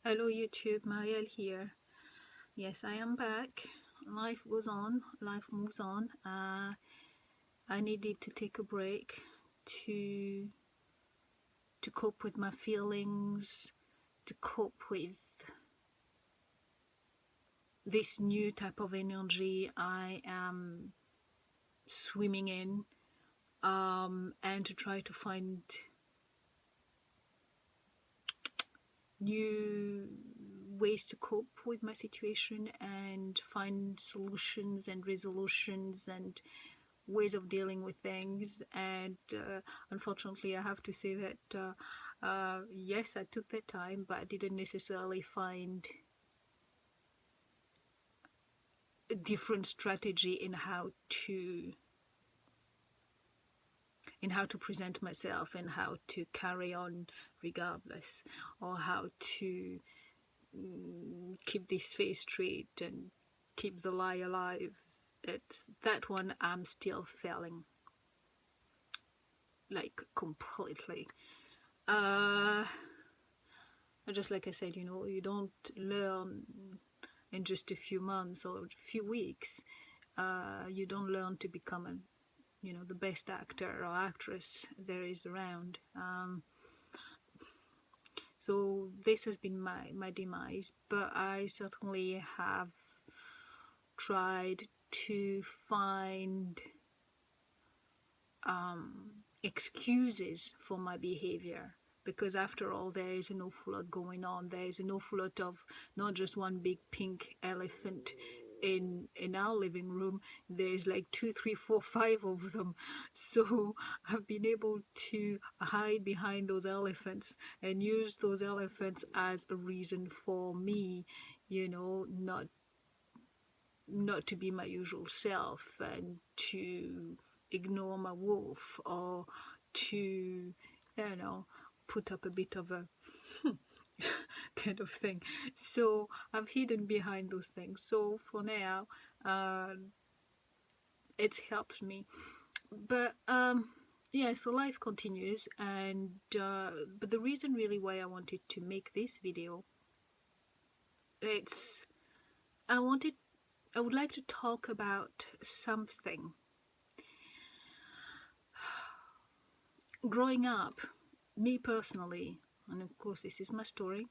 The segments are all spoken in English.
Hello YouTube, Marielle here. Yes, I am back. Life goes on, life moves on. I needed to take a break to cope with my feelings, to cope with this new type of energy I am swimming in, and to try to find new ways to cope with my situation and find solutions and resolutions and ways of dealing with things. And unfortunately I have to say that yes, I took the time, but I didn't necessarily find a different strategy in how to present myself and how to carry on regardless, or how to keep this face straight and keep the lie alive. It's that one I'm still failing, like, completely. Just like I said, you don't learn in just a few months or a few weeks. You don't learn to become the best actor or actress there is around. So this has been my demise, but I certainly have tried to find excuses for my behavior, because after all there is an awful lot going on. There is an awful lot of not just one big pink elephant in our living room. There's like 2, 3, 4, 5 of them. So I've been able to hide behind those elephants and use those elephants as a reason for me, not to be my usual self, and to ignore my wolf, or to put up a bit of a kind of thing. So I've hidden behind those things. So for now, it helps me. But yeah, so life continues. And but the reason really why I wanted to make this video, it's I would like to talk about something. Growing up, me personally, and of course this is my story,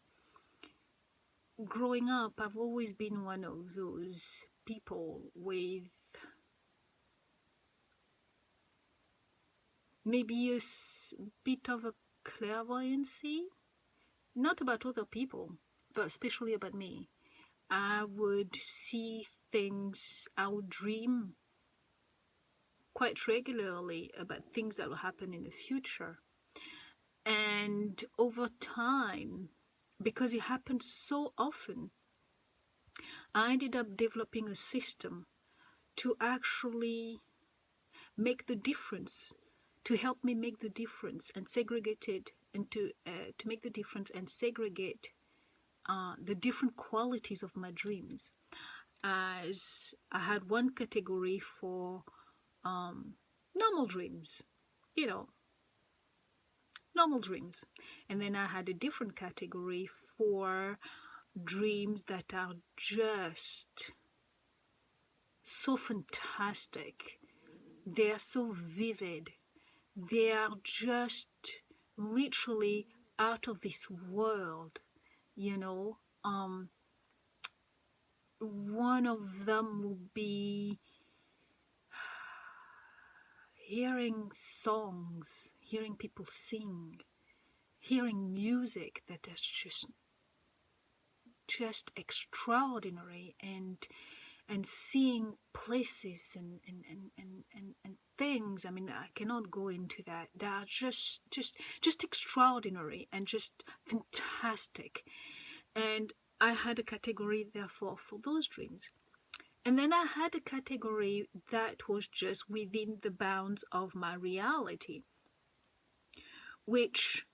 growing up I've always been one of those people with maybe a bit of a clairvoyancy, not about other people, but especially about me. I would see things, I would dream quite regularly about things that will happen in the future. And over time, because it happened so often, I ended up developing a system to actually make the difference, to help me make the difference and segregate it, and to make the difference and segregate the different qualities of my dreams. As I had one category for normal dreams, normal dreams, and then I had a different category for dreams that are just so fantastic. They are so vivid. They are just literally out of this world, one of them will be hearing songs, hearing people sing, hearing music that is just extraordinary, and seeing places and things. I mean, I cannot go into that. They are just extraordinary and just fantastic. And I had a category therefore for those dreams. And then I had a category that was just within the bounds of my reality, which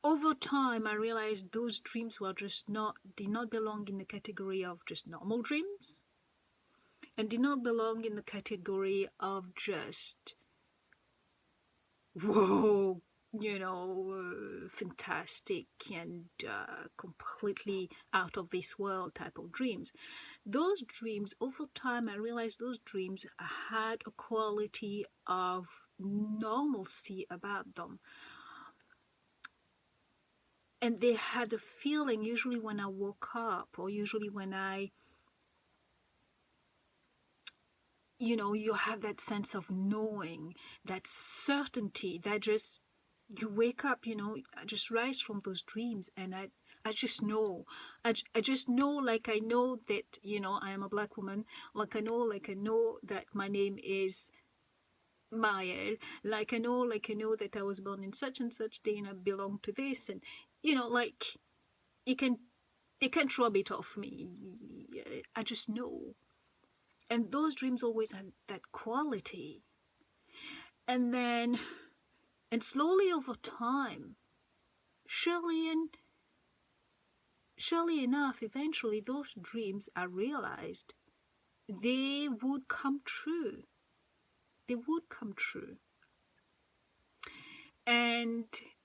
over time I realized those dreams were just did not belong in the category of just normal dreams, and did not belong in the category of just, whoa, fantastic and completely out of this world type of dreams. Those dreams, over time, I realized those dreams had a quality of normalcy about them. And they had a feeling, usually when I woke up, or usually when you have that sense of knowing, that certainty, that just, you wake up, I just rise from those dreams, and I just know. I just know, like I know that, I am a Black woman, like I know that my name is Mael, like I know that I was born in such and such day and I belong to this, and like you can't rub it off me. I just know. And those dreams always had that quality. And then, and slowly over time, surely enough, eventually those dreams, I realized, they would come true. They would come true. And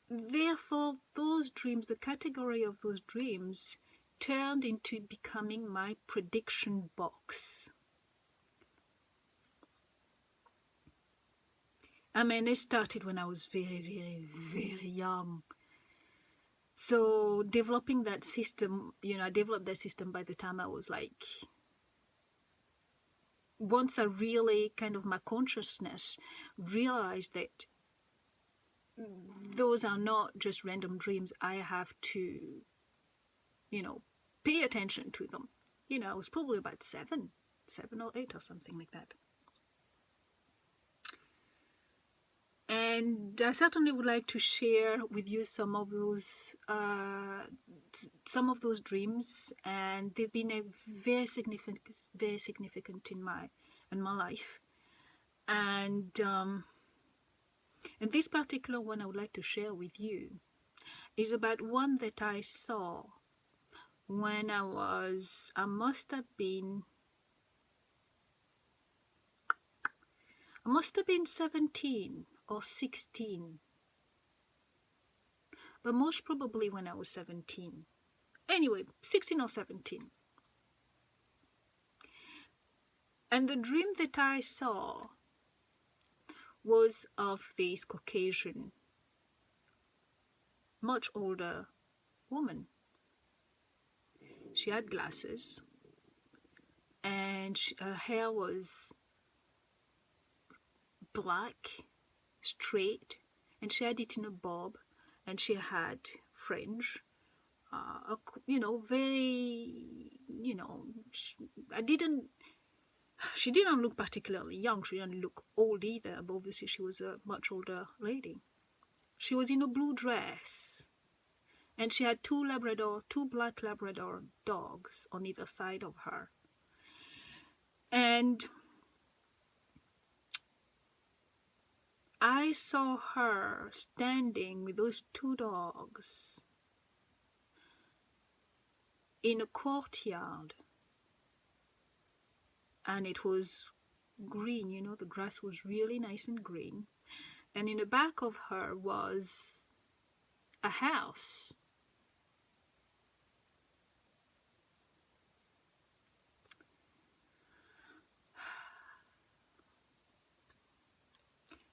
therefore, those dreams, the category of those dreams, turned into becoming my prediction box. I mean, it started when I was very, very, very young. So developing that system, I developed that system by the time I was like, once I really kind of, my consciousness realized that those are not just random dreams. I have to, pay attention to them. I was probably about 7 or 8 or something like that. And I certainly would like to share with you some of those dreams, and they've been a very significant in my life. And this particular one I would like to share with you is about one that I saw when I must have been 17 or 16, but most probably when I was 17. Anyway, 16 or 17. And the dream that I saw was of this Caucasian, much older woman. She had glasses, and her hair was black, straight, and she had it in a bob, and she had fringe. Very, she didn't look particularly young. She didn't look old either, but obviously she was a much older lady. She was in a blue dress, and she had two black Labrador dogs on either side of her. And I saw her standing with those two dogs in a courtyard, and it was green, the grass was really nice and green, and in the back of her was a house.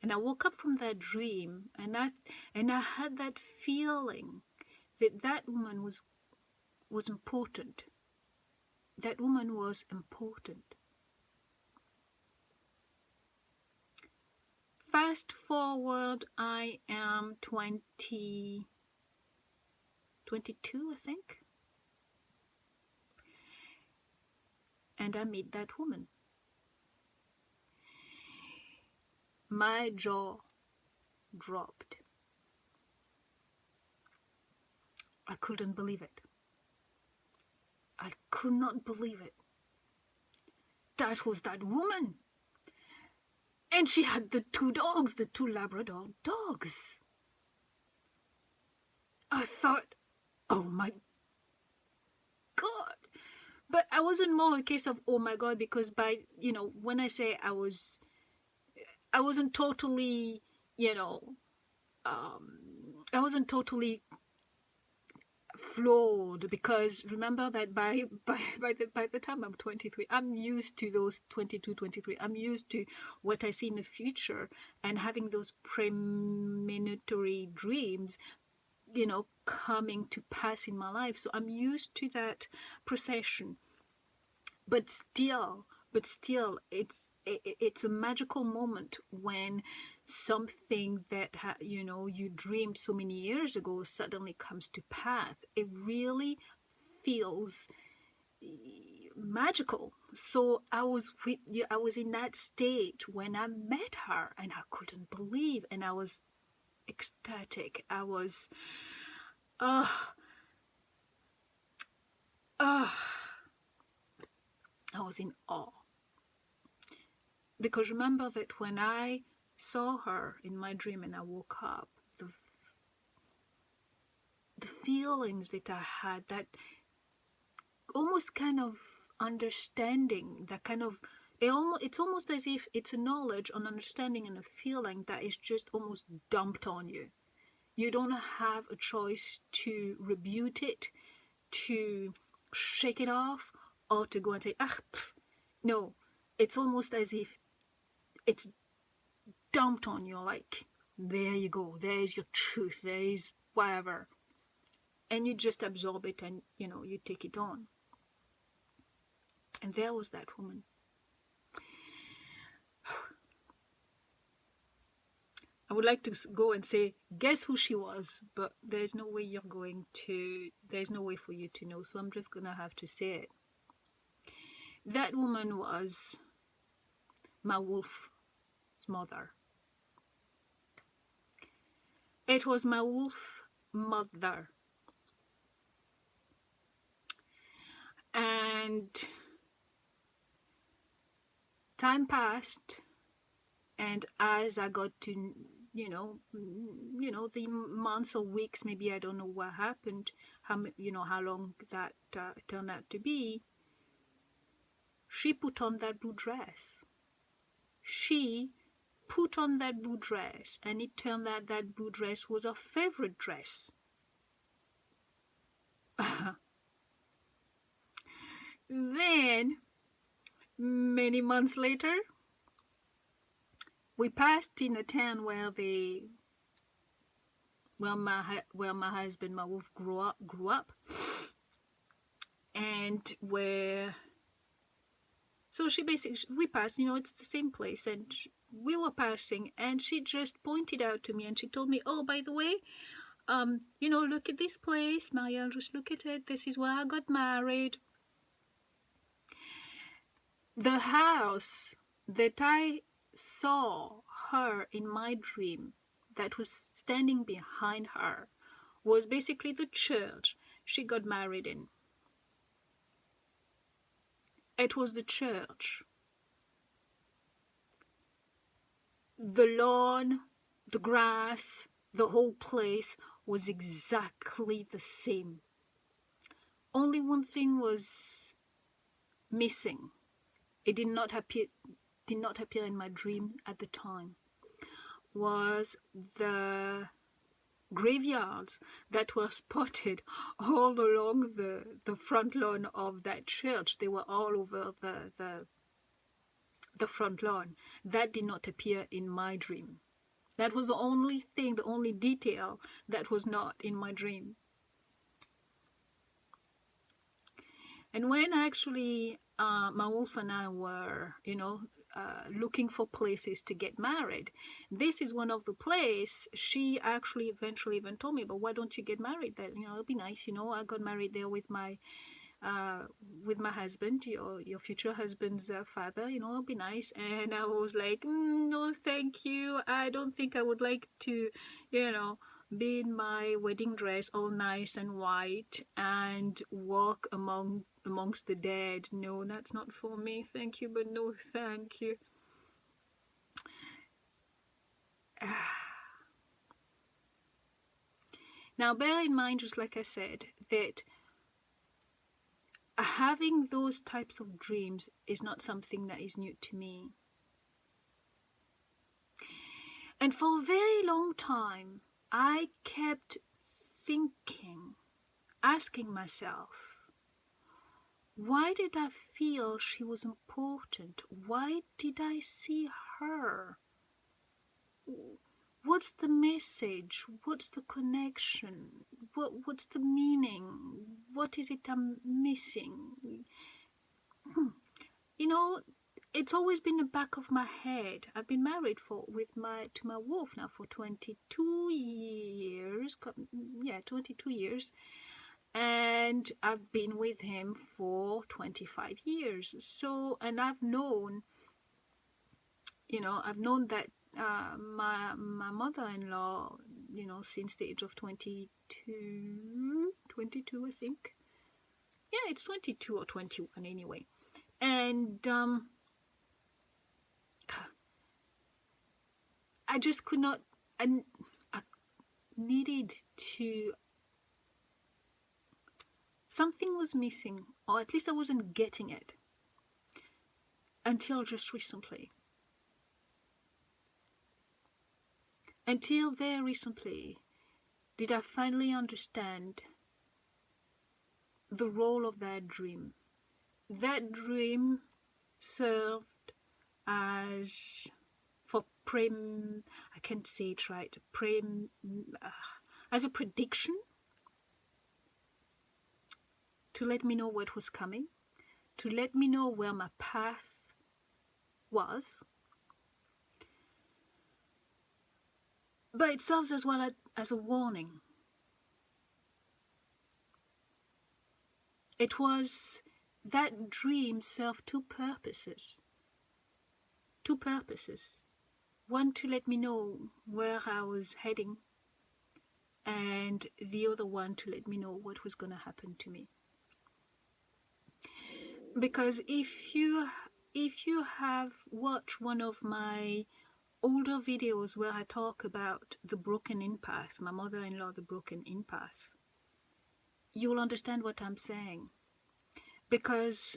And I woke up from that dream, and I had that feeling that woman was important. That woman was important. Fast forward, I am 22, I think. And I meet that woman. My jaw dropped. I couldn't believe it. I could not believe it. That was that woman. And she had the two dogs, the two Labrador dogs. I thought, oh my God. But I wasn't more a case of, oh my God, because when I say I wasn't totally, I wasn't totally flawed, because remember that by the time I'm 23, I'm used to those 22, 23. I'm used to what I see in the future and having those premonitory dreams, coming to pass in my life. So I'm used to that procession. But still, it's a magical moment when something that you dreamed so many years ago suddenly comes to pass. It really feels magical. So I was in that state when I met her, and I couldn't believe, and I was ecstatic. I was I was in awe. Because remember that when I saw her in my dream and I woke up, the feelings that I had, that almost kind of understanding, that kind of, it's almost as if it's a knowledge, an understanding, and a feeling that is just almost dumped on you. You don't have a choice to rebuke it, to shake it off, or to go and say, pff. No, it's almost as if it's dumped on you, like, there you go, there's your truth, there is whatever. And you just absorb it and, you take it on. And there was that woman. I would like to go and say, guess who she was, but there's no way there's no way for you to know, so I'm just gonna have to say it. That woman was my wolf's mother. It was my wolf mother. And time passed, and as I got to, the months or weeks, maybe, I don't know what happened, how long that turned out to be, she put on that blue dress. She put on that blue dress, and it turned out that blue dress was her favorite dress. Then, many months later, we passed in a town where my husband, my wolf, grew up, and so we passed, it's the same place, and we were passing, and she just pointed out to me, and she told me, oh, by the way, look at this place, Marielle, just look at it, this is where I got married. The house that I saw her in my dream, that was standing behind her, was basically the church she got married in. It was the church. The lawn, the grass, the whole place was exactly the same. Only one thing was missing. It did not appear in my dream at the time. Was the graveyards that were spotted all along the front lawn of that church. They were all over the front lawn. That did not appear in my dream. That was the only thing, the only detail that was not in my dream. And when actually my wolf and I were, looking for places to get married, this is one of the places. She actually eventually even told me, but why don't you get married there? It'll be nice. I got married there with my husband, your future husband's father. It'll be nice. And I was like, no, thank you. I don't think I would like to, be in my wedding dress all nice and white and walk amongst the dead. No, that's not for me. Thank you, but no thank you. Now bear in mind, just like I said, that having those types of dreams is not something that is new to me. And for a very long time, I kept thinking, asking myself, why did I feel she was important? Why did I see her? What's the message? What's the connection? What's the meaning? What is it I'm missing? You know, it's always been the back of my head. I've been married to my wolf now for 22 years. Yeah, 22 years. And I've been with him for 25 years. So, and I've known that my mother-in-law, since the age of 22, I think. Yeah, it's 22 or 21 anyway. And I just could not, I needed to, something was missing, or at least I wasn't getting it until just recently. Until very recently did I finally understand the role of that dream. That dream served as I can't say it right, as a prediction to let me know what was coming, to let me know where my path was. But it serves as well as a warning. That dream served two purposes. One, to let me know where I was heading, and the other one to let me know what was going to happen to me. Because if you have watched one of my older videos where I talk about the broken empath, my mother-in-law, the broken empath, you'll understand what I'm saying. Because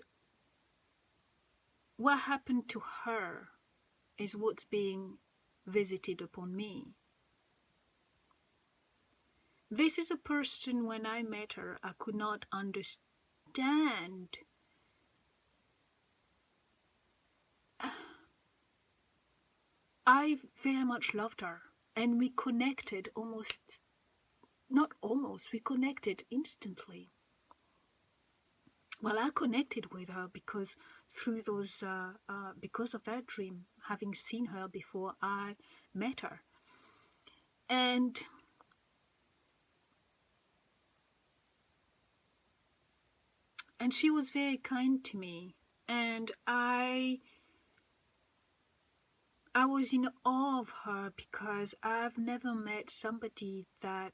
what happened to her is what's being visited upon me. This is a person, when I met her, I could not understand. I very much loved her, and we connected we connected instantly. Well, I connected with her because because of that dream, having seen her before I met her. And she was very kind to me, and I was in awe of her because I've never met somebody that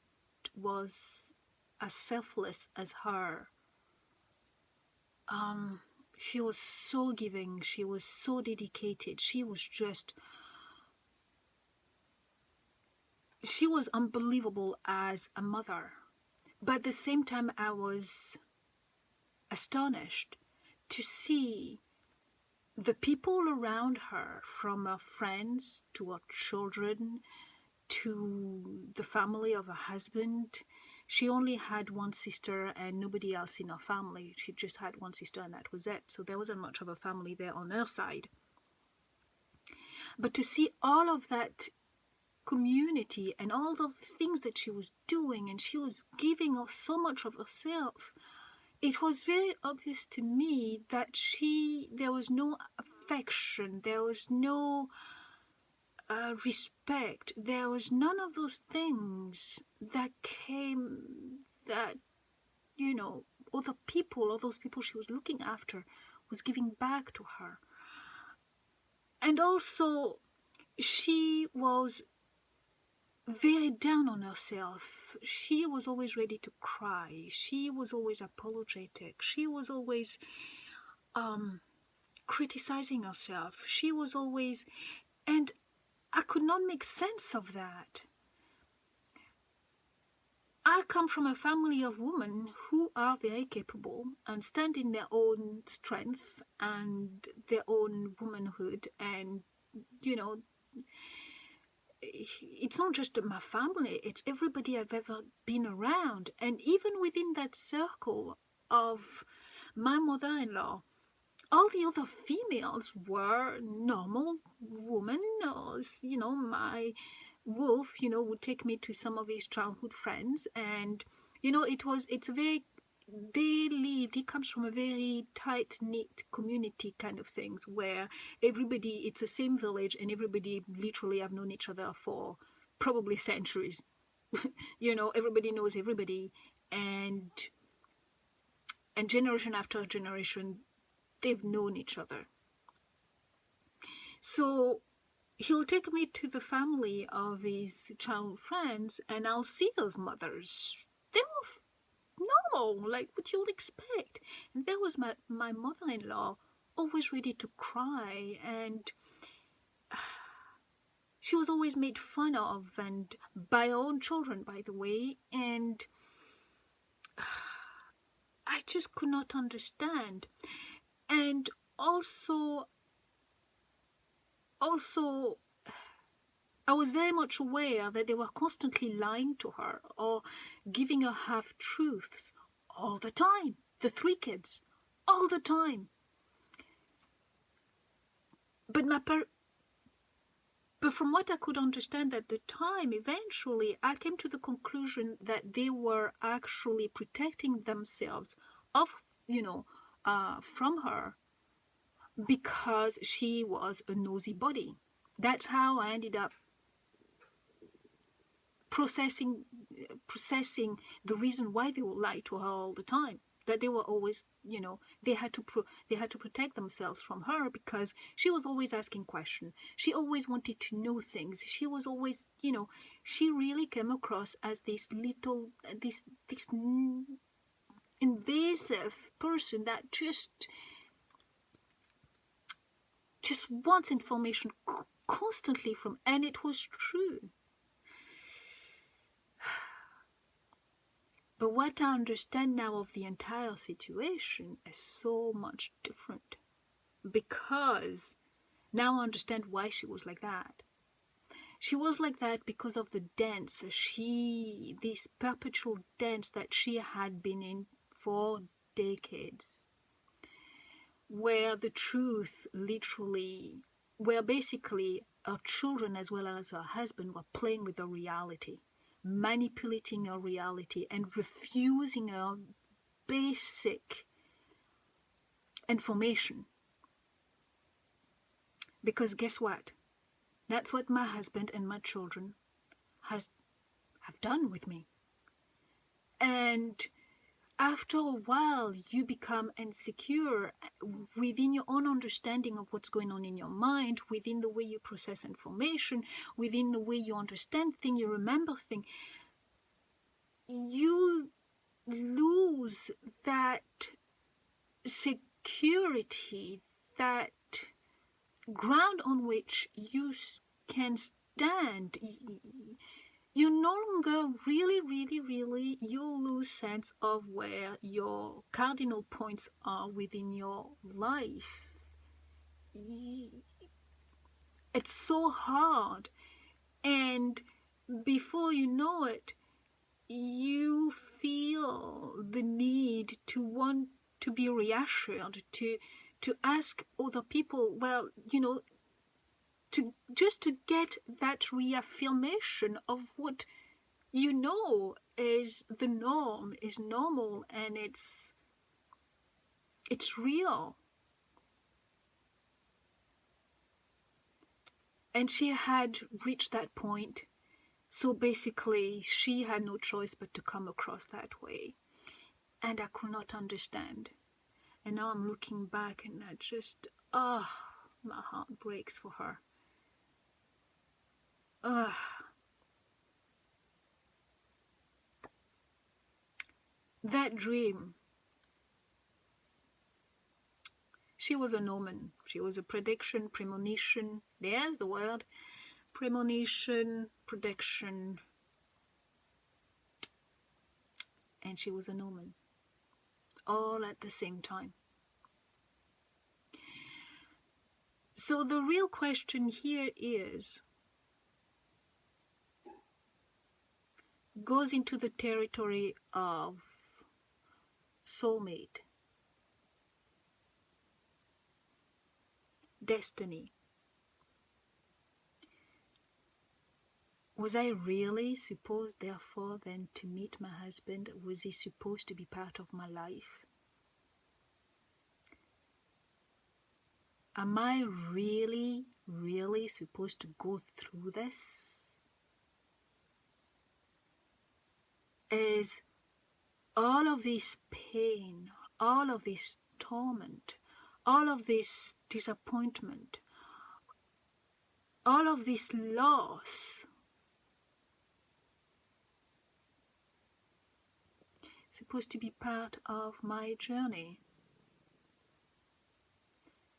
was as selfless as her. She was so giving, she was so dedicated, she was unbelievable as a mother. But at the same time, I was astonished to see the people around her, from her friends to her children to the family of her husband. She only had one sister and nobody else in her family. She just had one sister and that was it. So there wasn't much of a family there on her side. But to see all of that community and all the things that she was doing, and she was giving us so much of herself, it was very obvious to me that there was no affection, there was no respect, there was none of those things that other people, or those people she was looking after, was giving back to her. And also, she was very down on herself. She was always ready to cry. She was always apologetic. She was always criticizing herself. She was always, and I could not make sense of that. I come from a family of women who are very capable and stand in their own strength and their own womanhood, and it's not just my family, it's everybody I've ever been around. And even within that circle of my mother-in-law, all the other females were normal women. Or, my wolf, would take me to some of his childhood friends, and he comes from a very tight-knit community kind of things, where it's the same village, and everybody literally have known each other for probably centuries. Everybody knows everybody, and generation after generation, they've known each other. So he'll take me to the family of his childhood friends, and I'll see those mothers. They were normal, like what you would expect. And there was my mother-in-law, always ready to cry, and she was always made fun of, and by her own children, by the way, and I just could not understand. And also, I was very much aware that they were constantly lying to her or giving her half-truths all the time. The three kids, all the time. But from what I could understand at the time, eventually I came to the conclusion that they were actually protecting themselves from her, because she was a nosy body. That's how I ended up processing the reason why they would lie to her all the time. That they were always, they had to protect themselves from her, because she was always asking questions. She always wanted to know things. She was always, she really came across as this invasive person that just wants information constantly from, and it was true. But what I understand now of the entire situation is so much different, because now I understand why she was like that. She was like that because of the dance, this perpetual dance that she had been in for decades, where the truth where basically her children as well as her husband were playing with her reality, manipulating her reality, and refusing her basic information. Because guess what? That's what my husband and my children have done with me. And after a while, you become insecure within your own understanding of what's going on in your mind, within the way you process information, within the way you understand things, you remember things. You lose that security, that ground on which you can stand. You no longer really, you lose sense of where your cardinal points are within your life. It's so hard, and before you know it, you feel the need to want to be reassured, to ask other people, to get that reaffirmation of what is the norm, is normal, and it's real. And she had reached that point, so basically she had no choice but to come across that way, and I could not understand. And now I'm looking back, and I just, my heart breaks for her. That dream, she was an omen. She was a prediction, premonition. There's the word. Premonition, prediction. And she was an omen. All at the same time. So the real question here is, goes into the territory of soulmate, destiny. Was I really supposed, therefore, then to meet my husband? Was he supposed to be part of my life? Am I really, really supposed to go through this? Is all of this pain, all of this torment, all of this disappointment, all of this loss supposed to be part of my journey?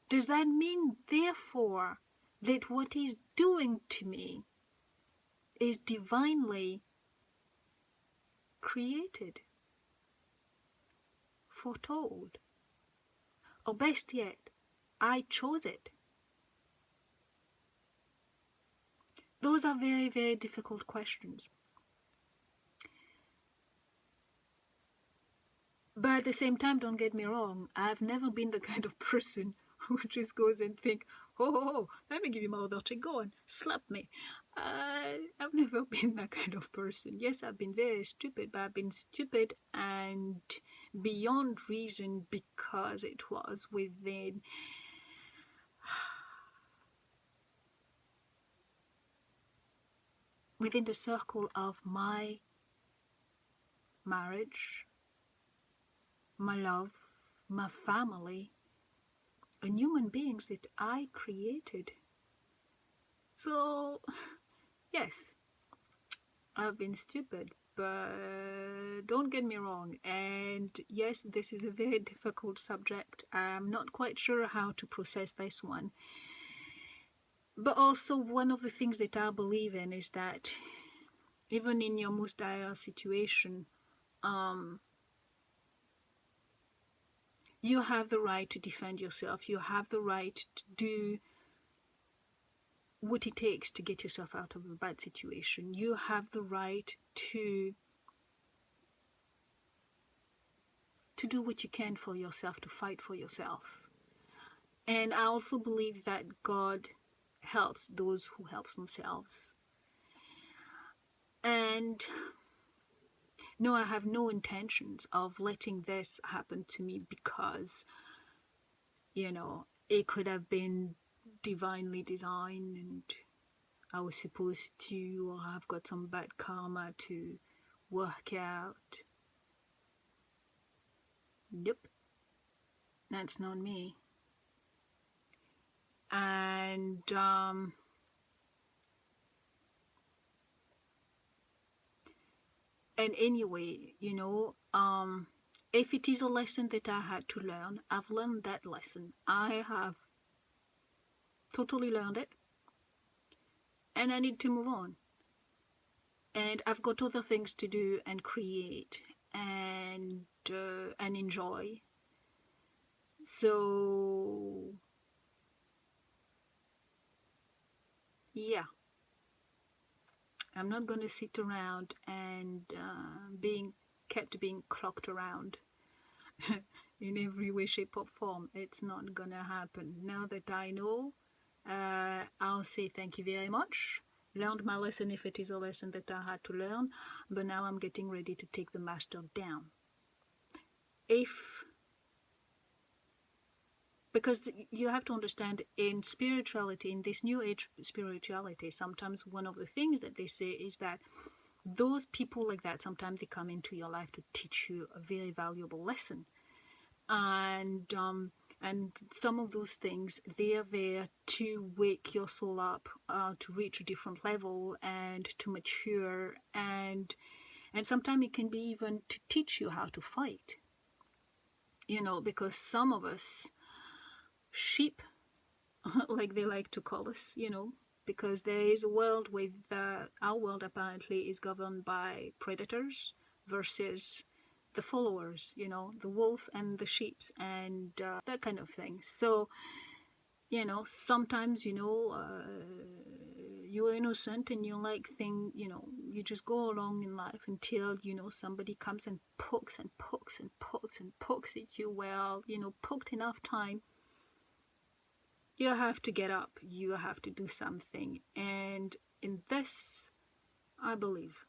Does that mean, therefore, that what he's doing to me is divinely created, foretold? Or best yet, I chose it? Those are very, very difficult questions. But at the same time, don't get me wrong, I've never been the kind of person who just goes and think, oh, let me give you my other cheek, go on, slap me. I've never been that kind of person. Yes, I've been very stupid, but I've been stupid and beyond reason because it was within the circle of my marriage, my love, my family, and human beings that I created. So, yes, I've been stupid, but don't get me wrong. And yes, this is a very difficult subject. I'm not quite sure how to process this one. But also, one of the things that I believe in is that even in your most dire situation, you have the right to defend yourself. You have the right to do what it takes to get yourself out of a bad situation. You have the right to do what you can for yourself, to fight for yourself. And I also believe that God helps those who help themselves. And no, I have no intentions of letting this happen to me because, it could have been divinely designed and I was supposed to, or I've got some bad karma to work out. Nope, that's not me. And anyway, if it is a lesson that I had to learn, I've learned that lesson. I have totally learned it, and I need to move on. And I've got other things to do and create and enjoy. So yeah, I'm not going to sit around and being clocked around in every way, shape or form. It's not gonna happen. Now that I know, I'll say thank you very much. Learned my lesson if it is a lesson that I had to learn, but now I'm getting ready to take the master down. Because you have to understand, in spirituality, in this new age spirituality, sometimes one of the things that they say is that those people like that, sometimes they come into your life to teach you a very valuable lesson. And some of those things, they are there to wake your soul up, to reach a different level and to mature, and sometimes it can be even to teach you how to fight. Because some of us sheep, like they like to call us, because there is a world with our world apparently is governed by predators versus the followers, the wolf and the sheep and that kind of thing. So, sometimes, you're innocent and you like you just go along in life until somebody comes and pokes and pokes and pokes and pokes at you. Well, poked enough time, you have to get up, you have to do something. And in this, I believe